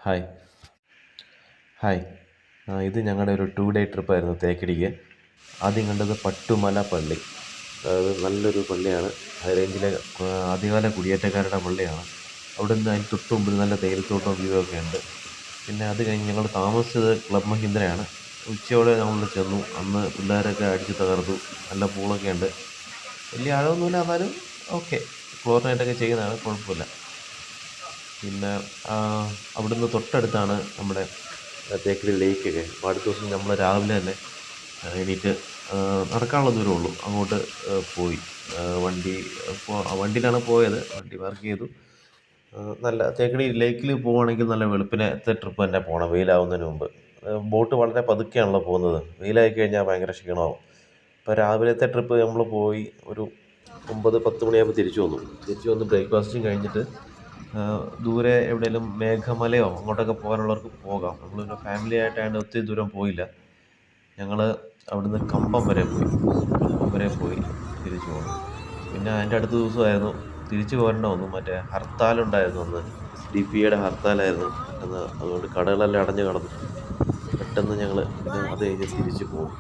Hi hi ഇത് ഞങ്ങളുടെ ഒരു 2 ഡേ ട്രിപ്പായിരുന്നു തേക്കടിക്ക്. ആദ്യം കണ്ടത് പട്ടുമല പള്ളി. അത് നല്ലൊരു പള്ളിയാണ്. ഹൈ റേഞ്ചിലെ ആദ്യകാല കുടിയേറ്റക്കാരുടെ പള്ളിയാണ്. അവിടെ നിന്ന് അതിന് തൊട്ട് മുമ്പിൽ നല്ല തേയിലത്തോട്ടവും വ്യൂ ഒക്കെ ഉണ്ട്. പിന്നെ അത് കഴിഞ്ഞ് ഞങ്ങൾ താമസിച്ചത് ക്ലബ് മഹീന്ദ്രയാണ്. ഉച്ചയോടെ നമ്മൾ ചെന്നു. അന്ന് പിള്ളേരൊക്കെ അടിച്ച് തകർത്തു. നല്ല പൂളൊക്കെ ഉണ്ട്. വലിയ ആഴമൊന്നുമില്ല, എന്നാലും ഓക്കെ, ഫ്ലോറിനായിട്ടൊക്കെ ചെയ്യുന്നതാണ്, കുഴപ്പമില്ല. പിന്നെ അവിടുന്ന് തൊട്ടടുത്താണ് നമ്മുടെ തേക്കടി ലേക്കൊക്കെ. അപ്പോൾ അടുത്ത ദിവസം നമ്മൾ രാവിലെ തന്നെ എണീറ്റ് നടക്കാനുള്ള ദൂരമേ ഉള്ളൂ, അങ്ങോട്ട് പോയി. വണ്ടിയിലാണ് പോയത്. വണ്ടി പാർക്ക് ചെയ്തു. നല്ല തേക്കടി ലേക്കിൽ പോവുകയാണെങ്കിൽ നല്ല വെളുപ്പിനത്തെ ട്രിപ്പ് തന്നെ പോകണം, വെയിലാവുന്നതിന് മുമ്പ്. ബോട്ട് വളരെ പതുക്കെയാണല്ലോ പോകുന്നത്. വെയിലായി കഴിഞ്ഞാൽ ഭയങ്കര ക്ഷീണമാവും. ഇപ്പോൾ രാവിലത്തെ ട്രിപ്പ് നമ്മൾ പോയി ഒരു 9-10 മണിയാകുമ്പോൾ തിരിച്ചു വന്ന് ബ്രേക്ക്ഫാസ്റ്റും കഴിഞ്ഞിട്ട് ദൂരെ എവിടെയെങ്കിലും മേഘമലയോ അങ്ങോട്ടൊക്കെ പോകാനുള്ളവർക്ക് പോകാം. നമ്മളൊരു ഫാമിലി ആയിട്ടായതുകൊണ്ട് ഒത്തിരി ദൂരം പോയില്ല. ഞങ്ങൾ അവിടുന്ന് കമ്പം വരെ പോയി തിരിച്ചു പോന്നു. പിന്നെ അതിൻ്റെ അടുത്ത ദിവസമായിരുന്നു തിരിച്ചു പോരേണ്ട വന്നു. മറ്റേ ഹർത്താലുണ്ടായിരുന്നു അന്ന്, DPA ഹർത്താലായിരുന്നു പെട്ടെന്ന്. അതുകൊണ്ട് കടകളെല്ലാം അടഞ്ഞു കിടന്നു. പെട്ടെന്ന് ഞങ്ങൾ പിന്നെ അത് കഴിഞ്ഞ് തിരിച്ചു പോകും.